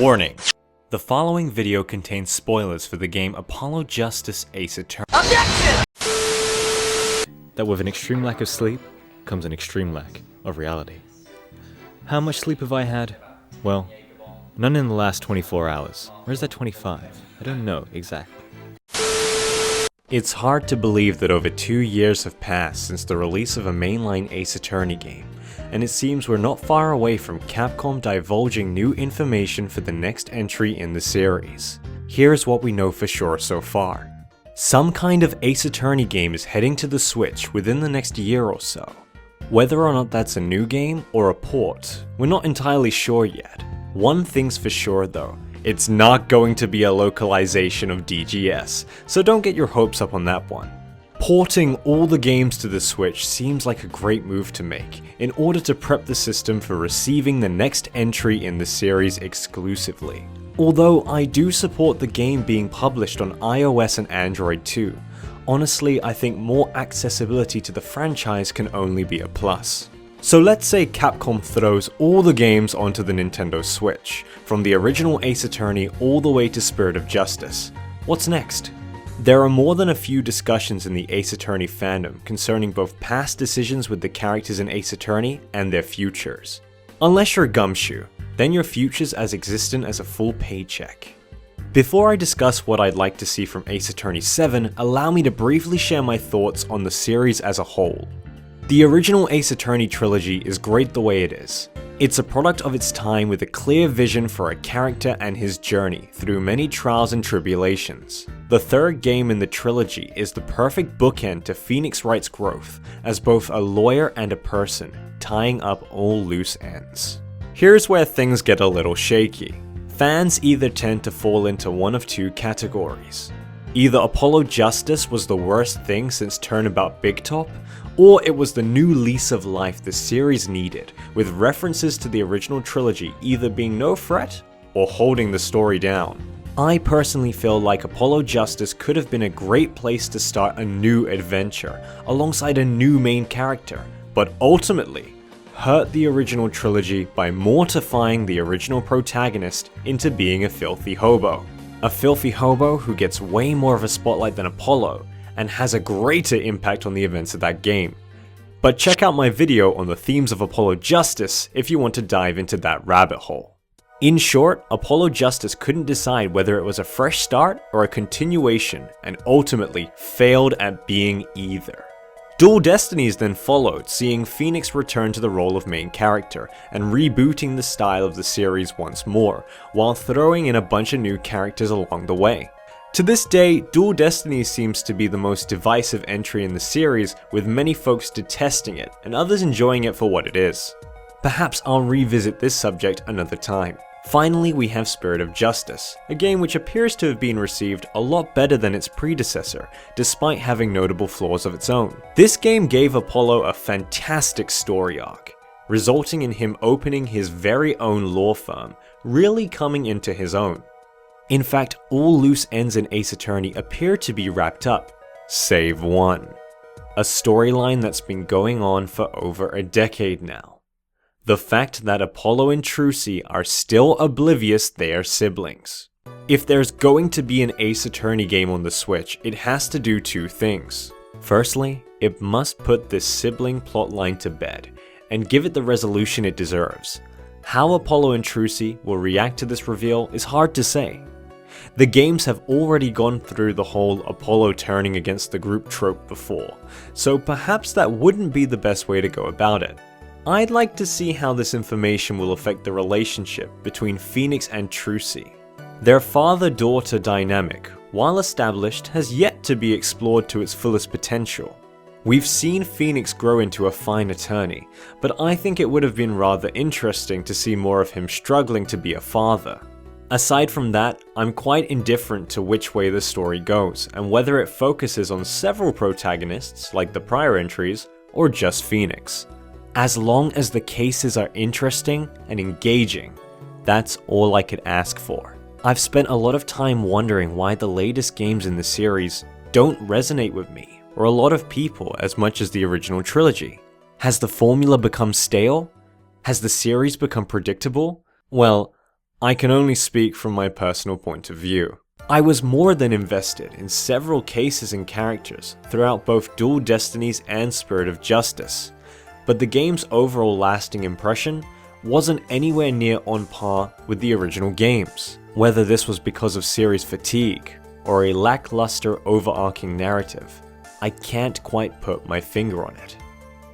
Warning! The following video contains spoilers for the game Apollo Justice Ace Attorney. Objection! That with an extreme lack of sleep comes an extreme lack of reality. How much sleep have I had? Well, none in the last 24 hours. Where's that 25? I don't know exactly. It's hard to believe that over 2 years have passed since the release of a mainline Ace Attorney game, and it seems we're not far away from Capcom divulging new information for the next entry in the series. Here's what we know for sure so far. Some kind of Ace Attorney game is heading to the Switch within the next year or so. Whether or not that's a new game or a port, we're not entirely sure yet. One thing's for sure though, it's not going to be a localization of DGS, so don't get your hopes up on that one. Porting all the games to the Switch seems like a great move to make, in order to prep the system for receiving the next entry in the series exclusively. Although I do support the game being published on iOS and Android too. Honestly, I think more accessibility to the franchise can only be a plus. So let's say Capcom throws all the games onto the Nintendo Switch, from the original Ace Attorney all the way to Spirit of Justice. What's next? There are more than a few discussions in the Ace Attorney fandom concerning both past decisions with the characters in Ace Attorney and their futures. Unless you're Gumshoe, then your future's as existent as a full paycheck. Before I discuss what I'd like to see from Ace Attorney 7, allow me to briefly share my thoughts on the series as a whole. The original Ace Attorney trilogy is great the way it is. It's a product of its time with a clear vision for a character and his journey through many trials and tribulations. The third game in the trilogy is the perfect bookend to Phoenix Wright's growth as both a lawyer and a person, tying up all loose ends. Here's where things get a little shaky. Fans either tend to fall into one of two categories. Either Apollo Justice was the worst thing since Turnabout Big Top, or it was the new lease of life the series needed, with references to the original trilogy either being no threat or holding the story down. I personally feel like Apollo Justice could have been a great place to start a new adventure, alongside a new main character, but ultimately hurt the original trilogy by mortifying the original protagonist into being a filthy hobo. A filthy hobo who gets way more of a spotlight than Apollo, and has a greater impact on the events of that game. But check out my video on the themes of Apollo Justice if you want to dive into that rabbit hole. In short, Apollo Justice couldn't decide whether it was a fresh start or a continuation, and ultimately failed at being either. Dual Destinies then followed, seeing Phoenix return to the role of main character, and rebooting the style of the series once more, while throwing in a bunch of new characters along the way. To this day, Dual Destinies seems to be the most divisive entry in the series, with many folks detesting it, and others enjoying it for what it is. Perhaps I'll revisit this subject another time. Finally, we have Spirit of Justice, a game which appears to have been received a lot better than its predecessor, despite having notable flaws of its own. This game gave Apollo a fantastic story arc, resulting in him opening his very own law firm, really coming into his own. In fact, all loose ends in Ace Attorney appear to be wrapped up, save one. A storyline that's been going on for over a decade now. The fact that Apollo and Trucy are still oblivious they are siblings. If there's going to be an Ace Attorney game on the Switch, it has to do two things. Firstly, it must put this sibling plotline to bed, and give it the resolution it deserves. How Apollo and Trucy will react to this reveal is hard to say. The games have already gone through the whole Apollo turning against the group trope before, so perhaps that wouldn't be the best way to go about it. I'd like to see how this information will affect the relationship between Phoenix and Trucy. Their father-daughter dynamic, while established, has yet to be explored to its fullest potential. We've seen Phoenix grow into a fine attorney, but I think it would have been rather interesting to see more of him struggling to be a father. Aside from that, I'm quite indifferent to which way the story goes, and whether it focuses on several protagonists, like the prior entries, or just Phoenix. As long as the cases are interesting and engaging, that's all I could ask for. I've spent a lot of time wondering why the latest games in the series don't resonate with me, or a lot of people, as much as the original trilogy. Has the formula become stale? Has the series become predictable? Well, I can only speak from my personal point of view. I was more than invested in several cases and characters throughout both Dual Destinies and Spirit of Justice, but the game's overall lasting impression wasn't anywhere near on par with the original games. Whether this was because of series fatigue or a lackluster overarching narrative, I can't quite put my finger on it.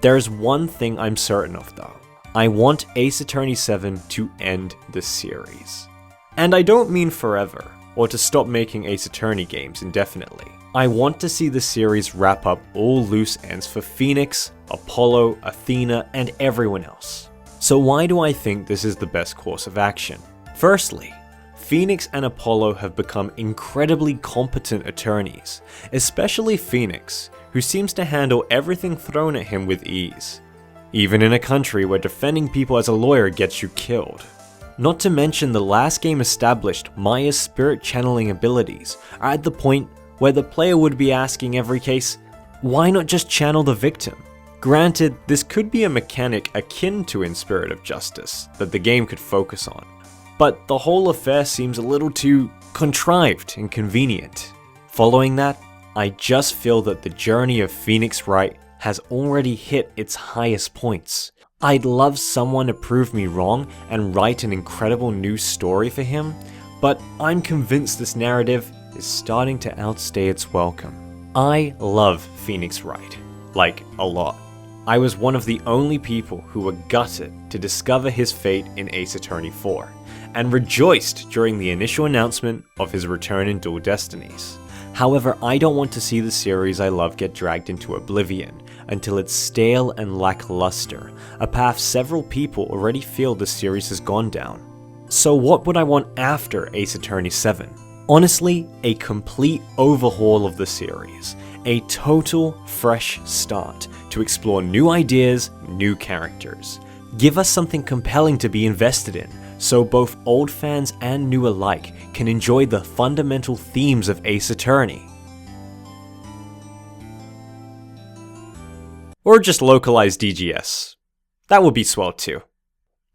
There is one thing I'm certain of though. I want Ace Attorney 7 to end the series. And I don't mean forever, or to stop making Ace Attorney games indefinitely. I want to see the series wrap up all loose ends for Phoenix, Apollo, Athena, and everyone else. So why do I think this is the best course of action? Firstly, Phoenix and Apollo have become incredibly competent attorneys, especially Phoenix, who seems to handle everything thrown at him with ease, even in a country where defending people as a lawyer gets you killed. Not to mention the last game established Maya's spirit channeling abilities are at the point where the player would be asking every case, why not just channel the victim? Granted, this could be a mechanic akin to in Spirit of Justice that the game could focus on, but the whole affair seems a little too contrived and convenient. Following that, I just feel that the journey of Phoenix Wright has already hit its highest points. I'd love someone to prove me wrong and write an incredible new story for him, but I'm convinced this narrative is starting to outstay its welcome. I love Phoenix Wright, like a lot. I was one of the only people who were gutted to discover his fate in Ace Attorney 4, and rejoiced during the initial announcement of his return in Dual Destinies. However, I don't want to see the series I love get dragged into oblivion until it's stale and lackluster, a path several people already feel the series has gone down. So what would I want after Ace Attorney 7? Honestly, a complete overhaul of the series, a total fresh start to explore new ideas, new characters. Give us something compelling to be invested in, so both old fans and new alike can enjoy the fundamental themes of Ace Attorney. Or just localize DGS. That would be swell too.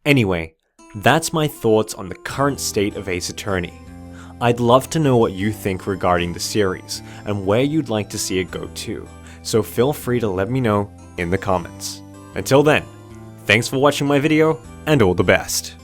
Anyway, that's my thoughts on the current state of Ace Attorney. I'd love to know what you think regarding the series, and where you'd like to see it go to, so feel free to let me know in the comments. Until then, thanks for watching my video, and all the best.